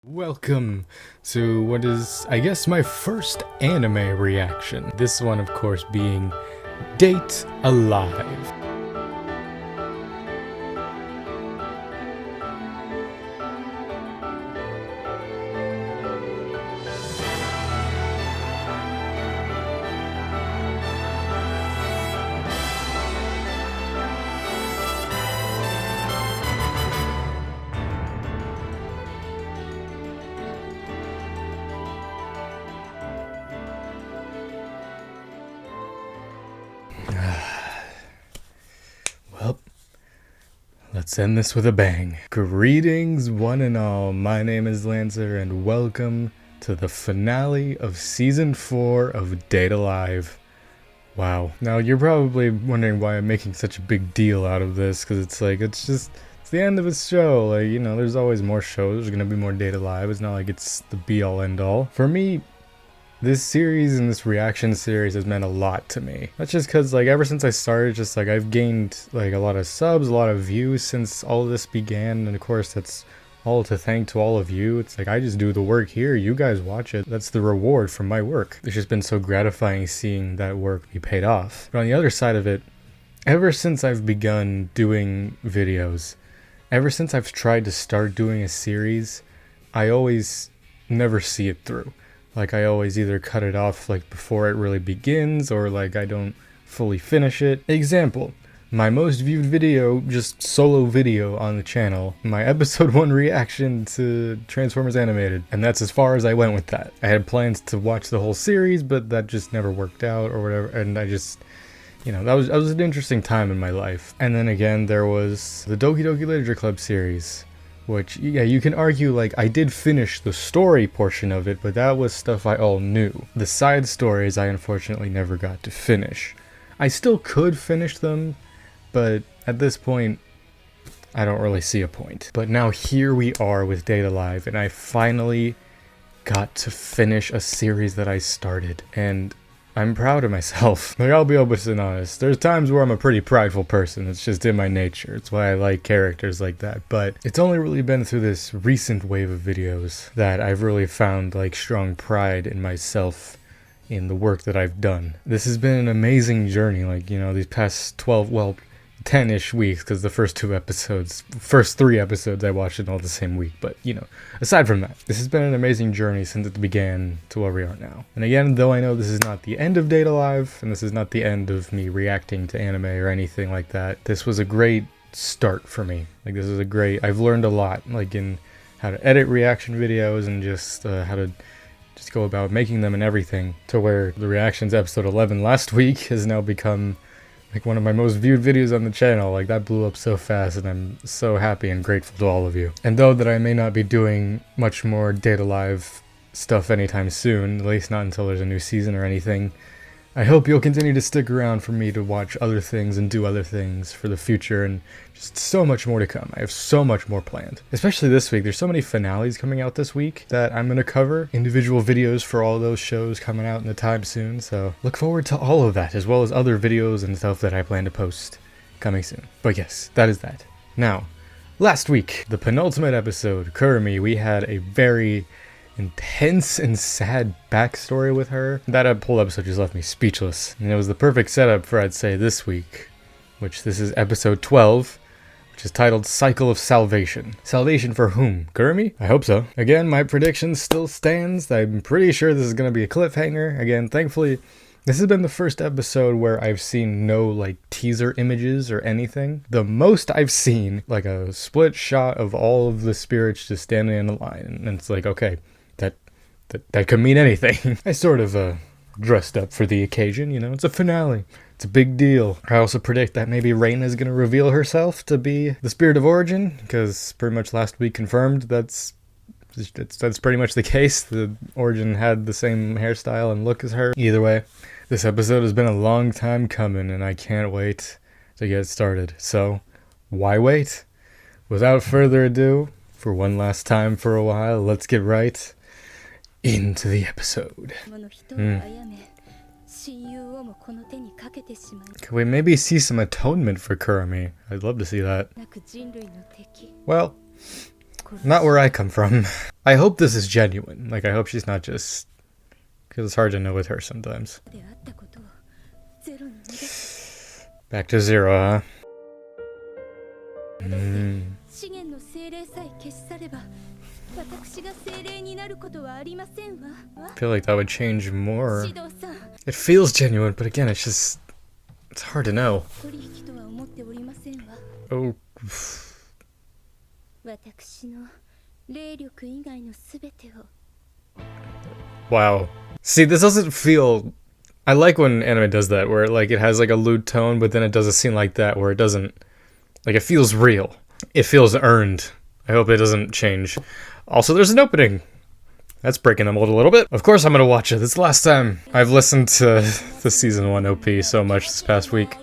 Welcome to what is, I guess, my first anime reaction. This one, of course, being Date Alive. Well, let's end this with a bang. Greetings, one and all. My name is Lancer, and welcome to the finale of Season 4 of Date Alive. Wow. Now, you're probably wondering why I'm making such a big deal out of this, because it's the end of a show. Like, you know, there's always more shows. There's gonna be more Date Alive. It's not like it's the be-all, end-all. For me, this series and this reaction series has meant a lot to me. That's just because, like, ever since I started, just, like, I've gained, like, a lot of subs, a lot of views since all of this began, and of course, that's all to thank to all of you. It's like, I just do the work here, you guys watch it. That's the reward from my work. It's just been so gratifying seeing that work be paid off. But on the other side of it, ever since I've begun doing videos, ever since I've tried to start doing a series, I always never see it through. Like, I always either cut it off, like, before it really begins, or, like, I don't fully finish it. Example, my most viewed video, just solo video on the channel, my episode 1 reaction to Transformers Animated. And that's as far as I went with that. I had plans to watch the whole series, but that just never worked out, or whatever, and I just... You know, that was an interesting time in my life. And then again, there was the Doki Doki Literature Club series. Which, yeah, you can argue, like, I did finish the story portion of it, but that was stuff I all knew. The side stories I unfortunately never got to finish. I still could finish them, but at this point, I don't really see a point. But now here we are with Date Alive, and I finally got to finish a series that I started. And I'm proud of myself. Like, I'll be open and honest. There's times where I'm a pretty prideful person. It's just in my nature. It's why I like characters like that. But it's only really been through this recent wave of videos that I've really found, like, strong pride in myself in the work that I've done. This has been an amazing journey. Like, you know, these past 10-ish weeks, because the first 3 episodes I watched in all the same week. But, you know, aside from that, this has been an amazing journey since it began to where we are now. And again, though I know this is not the end of Date Alive, and this is not the end of me reacting to anime or anything like that, this was a great start for me. Like, this is a great... I've learned a lot, like, in how to edit reaction videos and just how to just go about making them and everything, to where the reactions episode 11 last week has now become like one of my most viewed videos on the channel. Like, that blew up so fast, and I'm so happy and grateful to all of you. And though that I may not be doing much more Date Alive stuff anytime soon, at least not until there's a new season or anything, I hope you'll continue to stick around for me to watch other things and do other things for the future, and just so much more to come. I have so much more planned. Especially this week. There's so many finales coming out this week that I'm going to cover. Individual videos for all those shows coming out in the time soon, so look forward to all of that, as well as other videos and stuff that I plan to post coming soon. But yes, that is that. Now, last week, the penultimate episode, Kurumi, we had a very intense and sad backstory with her. That whole episode just left me speechless. And it was the perfect setup for, I'd say, this week, which this is episode 12, which is titled Cycle of Salvation. Salvation for whom? Kurumi? I hope so. Again, my prediction still stands. I'm pretty sure this is going to be a cliffhanger. Again, thankfully, this has been the first episode where I've seen no, like, teaser images or anything. The most I've seen, like, a split shot of all of the spirits just standing in a line. And it's like, okay, that could mean anything. I sort of dressed up for the occasion, you know, it's a finale. It's a big deal. I also predict that maybe Reina's gonna reveal herself to be the Spirit of Origin, because pretty much last week confirmed that's pretty much the case. The Origin had the same hairstyle and look as her. Either way, this episode has been a long time coming, and I can't wait to get started. So, why wait? Without further ado, for one last time for a while, let's get right into the episode. Can we maybe see some atonement for Kurumi? I'd love to see that. Well, Not where I come from. I hope this is genuine. Like, I hope she's not just... Because it's hard to know with her sometimes. Back to zero, huh? I feel like that would change more. It feels genuine, but again, it's just... It's hard to know. Oh... Wow. See, this doesn't feel... I like when anime does that, where like it has like a lewd tone, but then it does a scene like that where it doesn't... Like, it feels real. It feels earned. I hope it doesn't change. Also, there's an opening. That's breaking the mold a little bit. Of course I'm gonna watch it. This is the last time I've listened to the Season 1 OP so much this past week.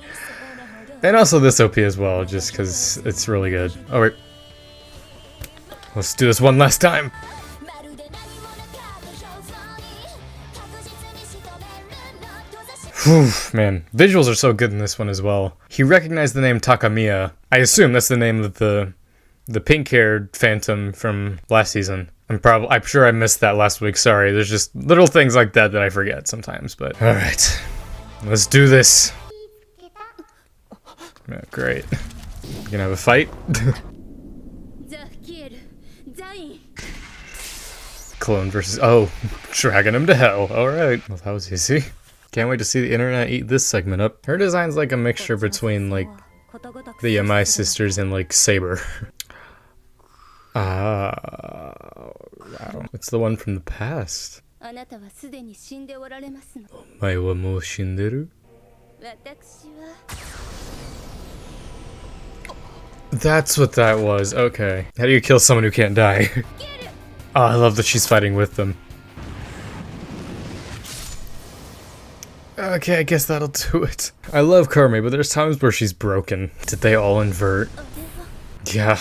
And also this OP as well, just because it's really good. Alright. Let's do this one last time. Whew, man. Visuals are so good in this one as well. He recognized the name Takamiya. I assume that's the name of the pink-haired phantom from last season. I'm sure I missed that last week. Sorry. There's just little things like that I forget sometimes, but all right. Let's do this. Oh, great. You gonna have a fight? Clone versus... Oh, dragging him to hell. All right. Well, that was easy. Can't wait to see the internet eat this segment up. Her design's like a mixture between, like, the Yamai sisters and, like, Saber. Wow. It's the one from the past. Omae wa mou shinderu? That's what that was. Okay. How do you kill someone who can't die? Oh, I love that she's fighting with them. Okay, I guess that'll do it. I love Karme, but there's times where she's broken. Did they all invert? Yeah.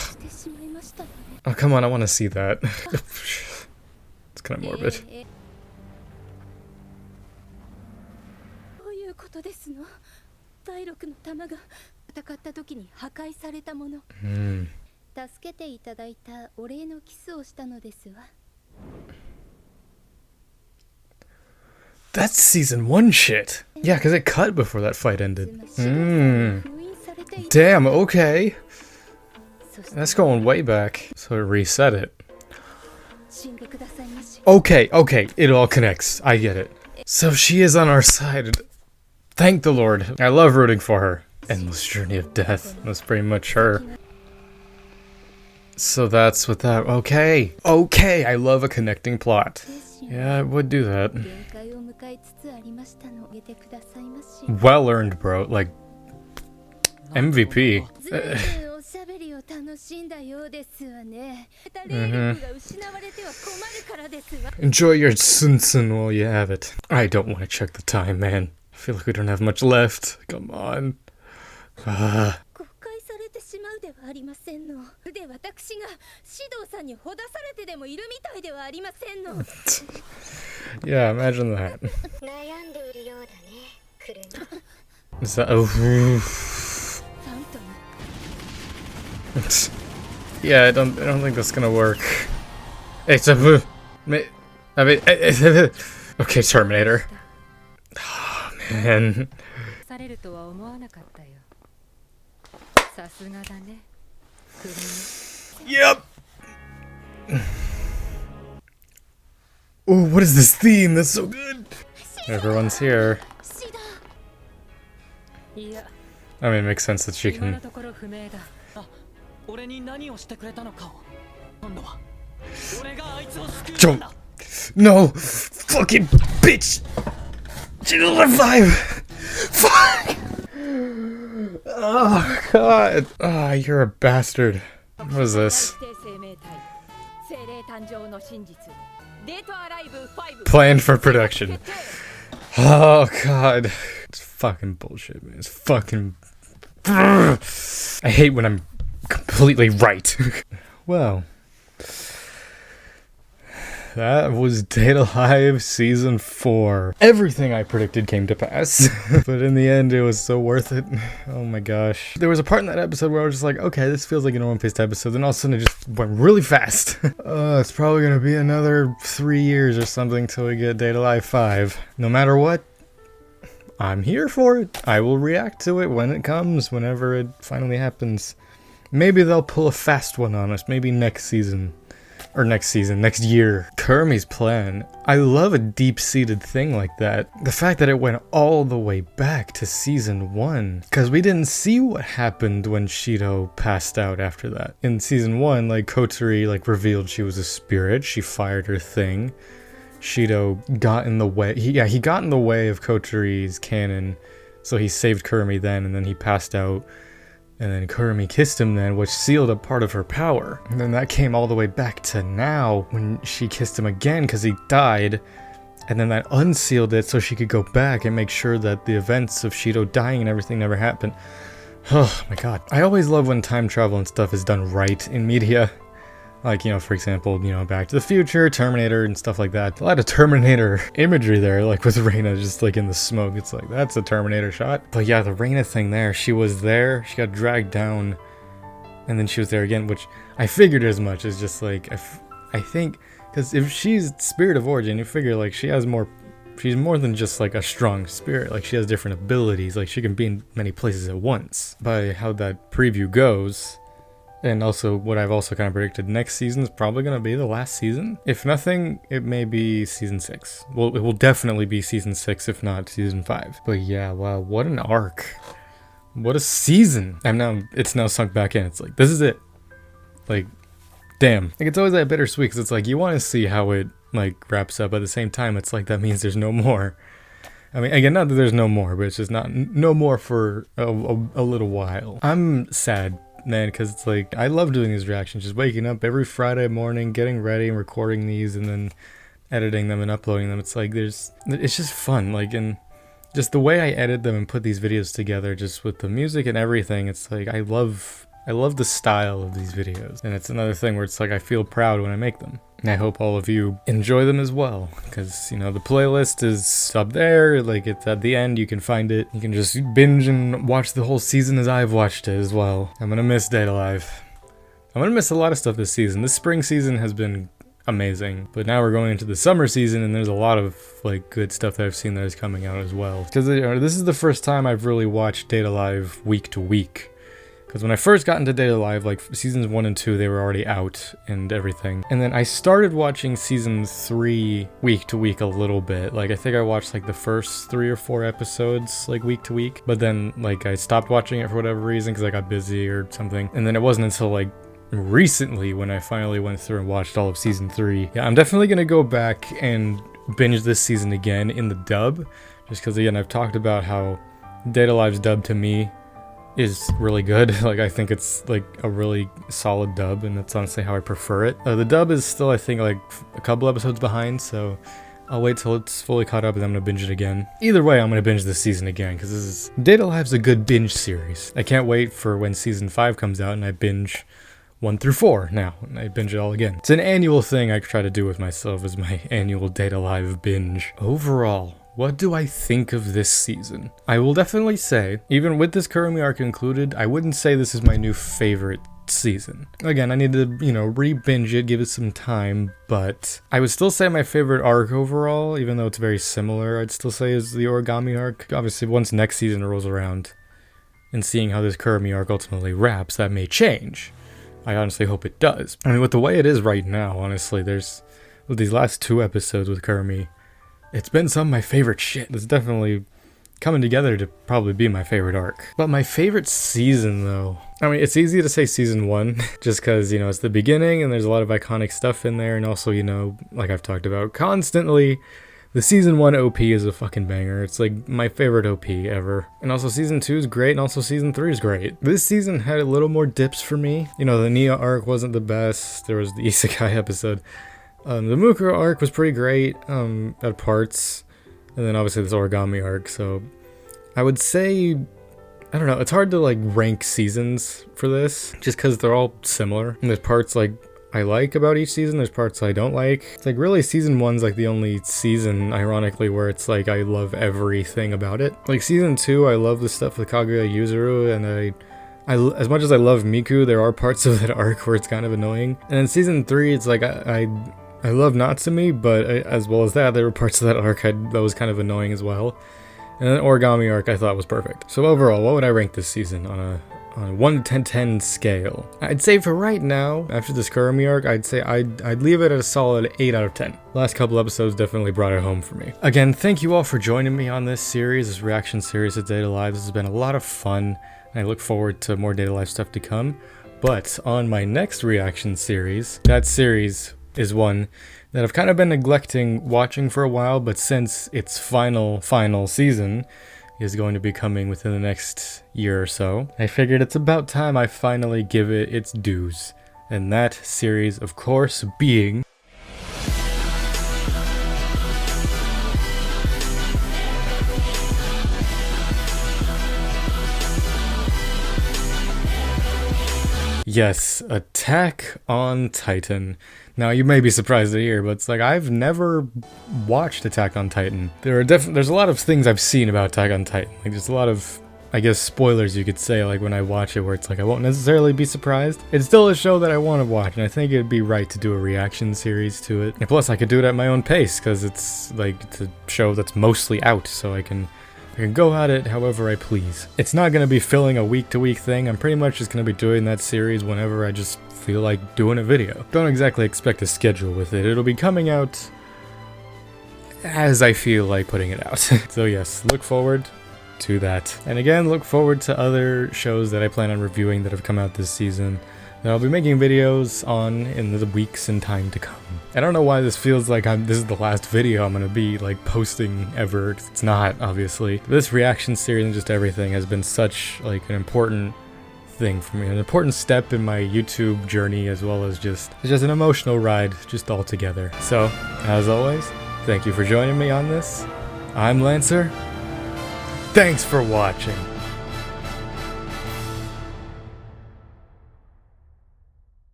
Oh, come on, I want to see that. It's kind of morbid. That's season 1 shit. Yeah, because it cut before that fight ended. Damn, okay. That's going way back. So it reset it. Okay, it all connects. I get it. So she is on our side. Thank the Lord. I love rooting for her. Endless journey of death. That's pretty much her. So that's what that... Okay, I love a connecting plot. Yeah, I would do that. Well earned, bro. Like, MVP. Enjoy your Sunsun while you have it. I don't want to check the time, man. I feel like we don't have much left. Come on. Yeah, imagine that. Is that... Yeah, I don't think that's gonna work. It's a... I mean... Okay, Terminator. Oh, man. Yep! Oh, what is this theme? That's so good! Everyone's here. I mean, it makes sense that she can... Don't... No! Fucking bitch! She's alive! Fuck! Oh, God. Ah, you're a bastard. What is this? Planned for production. Oh, God. It's fucking bullshit, man. It's fucking... I hate when I'm completely right. Well. That was Data Live Season 4. Everything I predicted came to pass. But in the end, it was so worth it. Oh my gosh. There was a part in that episode where I was just like, okay, this feels like an One Piece episode. Then all of a sudden it just went really fast. It's probably going to be another 3 years or something till we get Data Live 5. No matter what, I'm here for it. I will react to it when it comes, whenever it finally happens. Maybe they'll pull a fast one on us. Maybe next season, next year. Kurami's plan. I love a deep-seated thing like that. The fact that it went all the way back to season 1. Because we didn't see what happened when Shido passed out after that. In season 1, like, Kotori, like, revealed she was a spirit. She fired her thing. Shido got in the way. He got in the way of Kotori's cannon. So he saved Kurami then, and then he passed out. And then Kurami kissed him then, which sealed a part of her power. And then that came all the way back to now, when she kissed him again because he died. And then that unsealed it so she could go back and make sure that the events of Shido dying and everything never happened. Oh my god. I always love when time travel and stuff is done right in media. Like, you know, for example, you know, Back to the Future, Terminator, and stuff like that. A lot of Terminator imagery there, like with Reina just like in the smoke. It's like, that's a Terminator shot. But yeah, the Reina thing there, she was there, she got dragged down, and then she was there again, which I figured as much. As just like, I think, because if she's Spirit of Origin, you figure like she's more than just like a strong spirit. Like she has different abilities, like she can be in many places at once. By how that preview goes, and also what I've also kind of predicted, next season is probably going to be the last season. If nothing, it may be season 6. Well, it will definitely be season 6, if not season 5. But yeah, wow, what an arc. What a season. It's now sunk back in. It's like, this is it. Like, damn. Like, it's always that bittersweet, because it's like, you want to see how it, like, wraps up. At the same time, it's like, that means there's no more. I mean, again, not that there's no more, but it's just no more for a little while. I'm sad, man, because it's like, I love doing these reactions, just waking up every Friday morning, getting ready and recording these, and then editing them and uploading them. It's like, it's just fun, like, and just the way I edit them and put these videos together, just with the music and everything, it's like, I love the style of these videos, and it's another thing where it's like, I feel proud when I make them. And I hope all of you enjoy them as well, because, you know, the playlist is up there, like, it's at the end, you can find it. You can just binge and watch the whole season as I've watched it as well. I'm gonna miss Data Live. I'm gonna miss a lot of stuff this season. This spring season has been amazing, but now we're going into the summer season, and there's a lot of, like, good stuff that I've seen that is coming out as well. Because this is the first time I've really watched Data Live week to week. Because when I first got into Data Live, like, seasons 1 and 2, they were already out and everything. And then I started watching season 3 week to week a little bit. Like, I think I watched, like, the first 3 or 4 episodes, like, week to week. But then, like, I stopped watching it for whatever reason, because I got busy or something. And then it wasn't until, like, recently when I finally went through and watched all of season 3. Yeah, I'm definitely going to go back and binge this season again in the dub. Just because, again, I've talked about how Data Live's dub to me is really good. Like, I think it's like a really solid dub, and that's honestly how I prefer it. The dub is still, I think, like a couple episodes behind, so I'll wait till it's fully caught up and I'm gonna binge it again. Either way, I'm gonna binge this season again, because Data Live's a good binge series. I can't wait for when season 5 comes out and I binge 1 through 4 now, and I binge it all again. It's an annual thing I try to do with myself, is my annual Data Live binge. Overall, what do I think of this season? I will definitely say, even with this Kurami arc included, I wouldn't say this is my new favorite season. Again, I need to, you know, re-binge it, give it some time, but I would still say my favorite arc overall, even though it's very similar, I'd still say is the Origami arc. Obviously, once next season rolls around, and seeing how this Kurami arc ultimately wraps, that may change. I honestly hope it does. I mean, with the way it is right now, honestly, with these last 2 episodes with Kurami, it's been some of my favorite shit. It's definitely coming together to probably be my favorite arc. But my favorite season, though, I mean, it's easy to say season 1, just because, you know, it's the beginning and there's a lot of iconic stuff in there, and also, you know, like I've talked about constantly, the season 1 OP is a fucking banger. It's like my favorite OP ever. And also season 2 is great, and also season 3 is great. This season had a little more dips for me. You know, the Nia arc wasn't the best. There was the Isekai episode. The Mukuro arc was pretty great at parts, and then obviously this Origami arc, so I would say, I don't know, it's hard to like rank seasons for this, just because they're all similar, and there's parts like I like about each season. There's parts I don't like. It's like really season 1's like the only season, ironically, where it's like I love everything about it. Like season 2, I love the stuff with Kaguya Yuzuru, and I as much as I love Miku, there are parts of that arc where it's kind of annoying. And in season 3, it's like I love Natsumi, but as well as that, there were parts of that arc that was kind of annoying as well. And then Origami arc I thought was perfect. So overall, what would I rank this season on a 1 to 10 scale? I'd say for right now, after this Kurumi arc, I'd say I'd leave it at a solid 8 out of 10. Last couple episodes definitely brought it home for me. Again, thank you all for joining me on this series, this reaction series to Date A Live. This has been a lot of fun, and I look forward to more Date A Live stuff to come. But on my next reaction series, that series is one that I've kind of been neglecting watching for a while, but since its final season is going to be coming within the next year or so, I figured it's about time I finally give it its dues. And that series, of course, being yes, Attack on Titan. Now, you may be surprised to hear, but it's like, I've never watched Attack on Titan. There's a lot of things I've seen about Attack on Titan. Like, there's a lot of, I guess, spoilers you could say, like, when I watch it, where it's like, I won't necessarily be surprised. It's still a show that I want to watch, and I think it'd be right to do a reaction series to it. And plus, I could do it at my own pace, because it's, like, it's a show that's mostly out, so I can go at it however I please. It's not going to be filling a week-to-week thing. I'm pretty much just going to be doing that series whenever I just feel like doing a video. Don't exactly expect a schedule with it. It'll be coming out as I feel like putting it out. So yes, look forward to that. And again, look forward to other shows that I plan on reviewing that have come out this season that I'll be making videos on in the weeks and time to come. I don't know why this feels like this is the last video I'm gonna be like posting ever. It's not, obviously. This reaction series and just everything has been such like an important thing for me, an important step in my YouTube journey, as well as it's just an emotional ride just all together. So, as always, thank you for joining me on this. I'm Lancer. Thanks for watching.